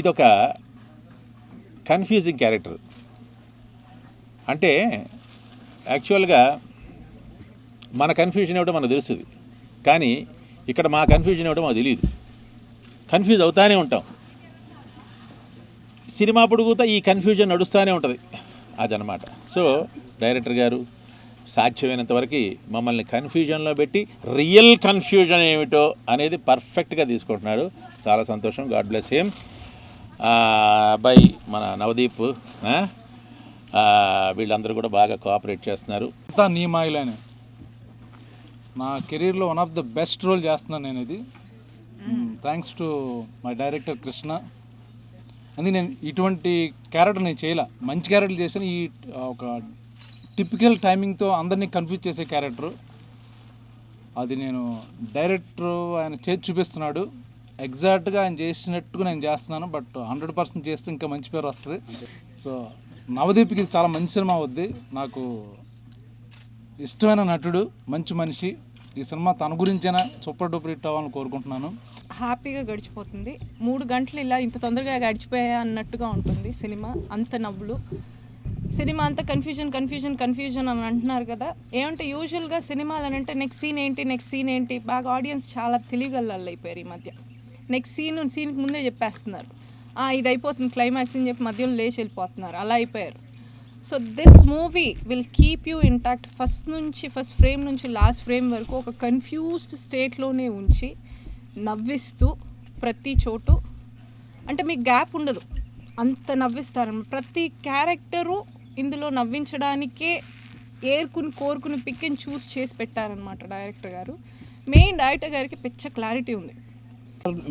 ఇదొక confusing character. అంటే యాక్చువల్గా మన కన్ఫ్యూజన్ ఏమిటో మనకు తెలుస్తుంది, కానీ ఇక్కడ మా కన్ఫ్యూజన్ ఏమిటో మాకు తెలియదు. కన్ఫ్యూజ్ అవుతానే ఉంటాం. సినిమా పొడుగుతా ఈ కన్ఫ్యూజన్ నడుస్తూనే ఉంటుంది, అదనమాట. సో డైరెక్టర్ గారు సాధ్యమైనంత వరకు మమ్మల్ని కన్ఫ్యూజన్లో పెట్టి రియల్ కన్ఫ్యూజన్ ఏమిటో అనేది పర్ఫెక్ట్గా తీసుకుంటున్నాడు. చాలా సంతోషం. God bless him. అబ్బాయి మన నవదీప్, వీళ్ళందరూ కూడా బాగా కోఆపరేట్ చేస్తున్నారు. అంతా నీ మాయలోనే నా కెరీర్లో one of the best role చేస్తున్నాను నేను. ఇది thanks to my director Krishna. అందుకే నేను ఇటువంటి క్యారెక్టర్ నేను చేయలే, మంచి క్యారెక్టర్ చేశాను. ఈ ఒక టిపికల్ టైమింగ్తో అందరినీ కన్ఫ్యూజ్ చేసే క్యారెక్టరు అది నేను డైరెక్టర్ ఆయన చేసి చూపిస్తున్నాడు. ఎగ్జాక్ట్గా ఆయన చేసినట్టుగా నేను చేస్తున్నాను, బట్ 100% చేస్తే ఇంకా మంచి పేరు వస్తుంది. సో నవదీప్కి ఇది చాలా మంచి సినిమా అవుద్ది. నాకు ఇష్టమైన నటుడు, మంచి మనిషి. ఈ సినిమా తన గురించైనా సూపర్ డూపర్ హిట్ అవ్వాలని కోరుకుంటున్నాను. హ్యాపీగా గడిచిపోతుంది. 3 గంటలు ఇలా ఇంత తొందరగా గడిచిపోయా అన్నట్టుగా ఉంటుంది సినిమా. అంత నవ్వులు. సినిమా అంతా కన్ఫ్యూజన్ అని అంటున్నారు కదా. ఏమంటే యూజువల్గా సినిమాలు అని అంటే నెక్స్ట్ సీన్ ఏంటి బాగా ఆడియన్స్ చాలా తెలియగలళ్ళు అయిపోయారు ఈ మధ్య. నెక్స్ట్ సీన్కి ముందే చెప్పేస్తున్నారు, ఇది అయిపోతుంది క్లైమాక్స్ అని చెప్పి మధ్యలో లేచి వెళ్ళిపోతున్నారు, అలా అయిపోయారు. So this movie will keep you intact. First frame నుంచి లాస్ట్ ఫ్రేమ్ వరకు ఒక కన్ఫ్యూజ్డ్ స్టేట్లోనే ఉంచి నవ్విస్తూ ప్రతి చోటు, అంటే మీకు గ్యాప్ ఉండదు, అంత నవ్విస్తారన్నమాట. ప్రతి క్యారెక్టరు ఇందులో నవ్వించడానికే కోరుకుని పిక్ అండ్ చూస్ చేసి పెట్టారనమాట డైరెక్టర్ గారు. మెయిన్ డైరెక్టర్ గారికి పిచ్చ క్లారిటీ ఉంది.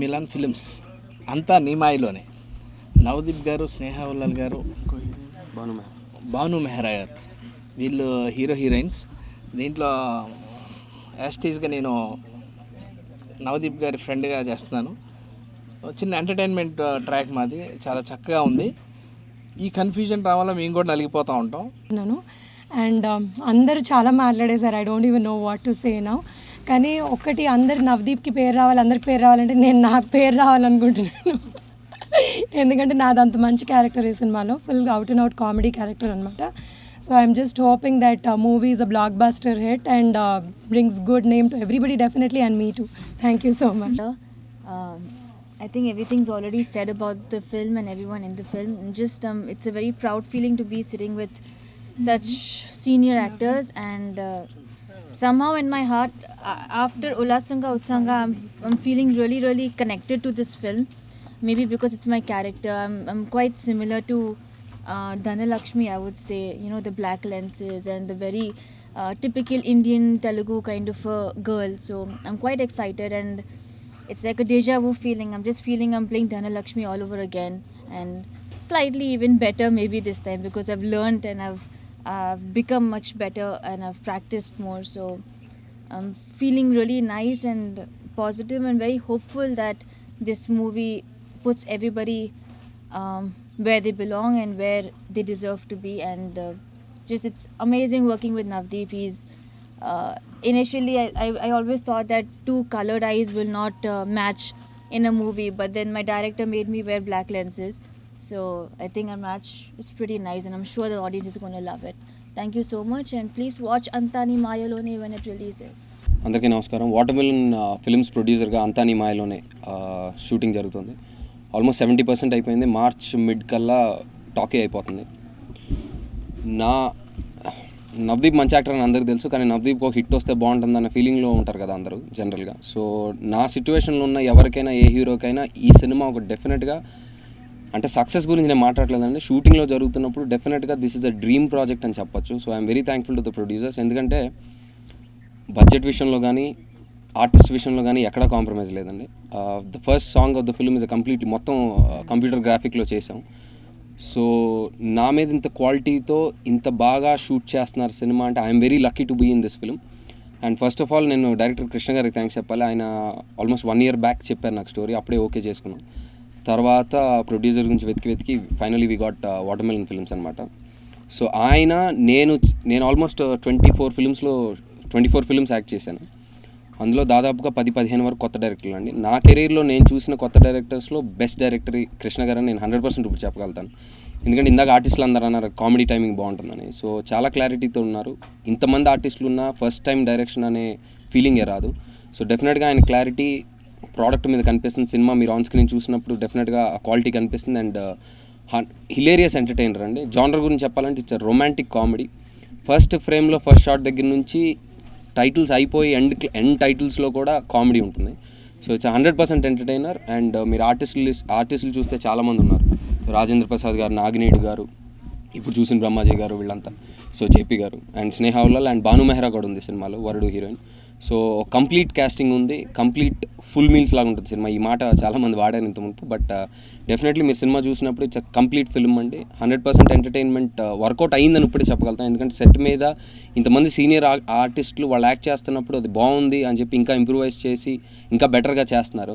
మిలన్ ఫిలిమ్స్ అంతా నీమాయిలోనే. నవదీప్ గారు, స్నేహ వల్లల్ గారు, భాను మెహ్రా గారు, వీళ్ళు హీరోయిన్స్. దీంట్లో యాస్టీస్గా నేను నవదీప్ గారి ఫ్రెండ్గా చేస్తున్నాను. చిన్న ఎంటర్టైన్మెంట్ ట్రాక్ మాది, చాలా చక్కగా ఉంది. ఈ కన్ఫ్యూజన్ రావాలా మేము కూడా నలిగిపోతూ ఉంటాం. అండ్ అందరూ చాలా మాట్లాడేశారు. I don't even know what to say now. కానీ ఒకటి, అందరు నవదీప్కి పేరు రావాలి, అందరికి పేరు రావాలంటే నేను నాకు పేరు రావాలనుకుంటున్నాను. ఎందుకంటే నాది అంత మంచి క్యారెక్టర్ ఈ సినిమాలో, full out and out comedy character అనమాట. So I'm just hoping that movie is a blockbuster hit and brings good name to everybody definitely, and me too. Thank you so much. I think everything's already said about the film and everyone in the film. Just it's a very proud feeling to be sitting with such senior actors, and somehow in my heart, after Ulasanga Utsanga, I'm feeling really connected to this film. Maybe because it's my character. I'm quite similar to Dhanalakshmi, I would say. You know, the black lenses and the very typical Indian Telugu kind of a girl. So I'm quite excited, and it's like a deja vu feeling. I'm just feeling I'm playing Dhanalakshmi all over again, and slightly even better maybe this time, because I've learned and I've become much better and I've practiced more. So I'm feeling really nice and positive and very hopeful that this movie puts everybody where they belong and where they deserve to be. And just it's amazing working with Navdeep. He's initially I always thought that 2 colored eyes will not match in a movie, but then my director made me wear black lenses, so I think our match is pretty nice, and I'm sure the audience is going to love it. Thank you so much, and please watch Antani Mayalone when it releases. అందరికీ నమస్కారం. Watermelon films ప్రొడ్యూసర్గా అంతానీ మాయలోనే shooting జరుగుతుంది. Almost 70% అయిపోయింది. March mid కల్లా talkie అయిపోతుంది. నవదీప్ మంచి actor అని అందరికీ తెలుసు, కానీ నవదీప్ ఒక హిట్ వస్తే బాగుంటుంది అన్న ఫీలింగ్లో ఉంటారు కదా అందరూ జనరల్గా. సో నా సిచ్యువేషన్లో ఉన్న ఎవరికైనా, ఏ హీరోకైనా ఈ సినిమా ఒక డెఫినెట్గా, అంటే సక్సెస్ గురించి నేను మాట్లాడలేదండి, షూటింగ్లో జరుగుతున్నప్పుడు డెఫినెట్గా this is a dream project అని చెప్పొచ్చు. So I'm very thankful to the producers. ఎందుకంటే బడ్జెట్ విషయంలో కానీ, ఆర్టిస్ట్ విషయంలో కానీ ఎక్కడా కాంప్రమైజ్ లేదండి. The first song of the film is completely మొత్తం కంప్యూటర్ గ్రాఫిక్లో చేసాం. సో నా మీద ఇంత క్వాలిటీతో ఇంత బాగా షూట్ చేస్తున్నారు సినిమా అంటే I'm very lucky to be in this film. And first of all నేను డైరెక్టర్ కృష్ణ గారికి థ్యాంక్స్ చెప్పాలి. ఆయన ఆల్మోస్ట్ 1 year బ్యాక్ చెప్పారు నాకు స్టోరీ, అప్పుడే ఓకే చేసుకున్నాం. తర్వాత ప్రొడ్యూసర్ గురించి వెతికి finally we got watermelon films అనమాట. సో ఆయన నేను ఆల్మోస్ట్ 24 ఫిల్మ్స్ యాక్ట్ చేశాను. అందులో దాదాపుగా 10-15 వరకు కొత్త డైరెక్టర్లు అండి. నా కెరీర్లో నేను చూసిన కొత్త డైరెక్టర్స్లో బెస్ట్ డైరెక్టర్ కృష్ణ గారని నేను 100% ఇప్పుడు చెప్పగలుగుతాను. ఎందుకంటే ఇందాక ఆర్టిస్టులు అందరూ అన్నారు కామెడీ టైమింగ్ బాగుంటుందని. సో చాలా క్లారిటీతో ఉన్నారు. ఇంతమంది ఆర్టిస్టులు ఉన్న ఫస్ట్ టైం డైరెక్షన్ అనే ఫీలింగే రాదు. సో డెఫినెట్గా ఆయన క్లారిటీ ప్రోడక్ట్ మీద కనిపిస్తుంది. సినిమా మీరు ఆన్ స్క్రీన్ చూసినప్పుడు డెఫినెట్గా ఆ క్వాలిటీ కనిపిస్తుంది. అండ్ హిలేరియస్ ఎంటర్టైనర్ అండి. జానర్ గురించి చెప్పాలంటే ఇట్స్ రొమాంటిక్ కామెడీ. ఫస్ట్ ఫ్రేమ్లో ఫస్ట్ షాట్ దగ్గర నుంచి టైటిల్స్ అయిపోయి ఎండ్ టైటిల్స్లో కూడా కామెడీ ఉంటుంది. So it's 100% entertainer. అండ్ మీరు ఆర్టిస్టులు చూస్తే చాలామంది ఉన్నారు. రాజేంద్ర ప్రసాద్ గారు, నాగినేడు గారు, ఇప్పుడు చూసిన బ్రహ్మాజీ గారు, వీళ్ళంతా. సో జేపీ గారు and Sneha Ullal and Bhanu Mehra కూడా ఉంది సినిమాలో, వరుడు హీరోయిన్. సో కంప్లీట్ క్యాస్టింగ్ ఉంది, కంప్లీట్ ఫుల్ మీల్స్ లాగా ఉంటుంది సినిమా. ఈ మాట చాలామంది వాడారు ఇంత ముందు, బట్ డెఫినెట్లీ మీరు సినిమా చూసినప్పుడు ఇట్స్ కంప్లీట్ ఫిల్మ్ అండి. 100% ఎంటర్టైన్మెంట్ వర్కౌట్ అయిందని ఇప్పుడే చెప్పగలుగుతాం. ఎందుకంటే సెట్ మీద ఇంతమంది సీనియర్ ఆర్టిస్టులు వాళ్ళు యాక్ట్ చేస్తున్నప్పుడు అది బాగుంది అని చెప్పి ఇంకా ఇంప్రూవైజ్ చేసి ఇంకా బెటర్గా చేస్తున్నారు.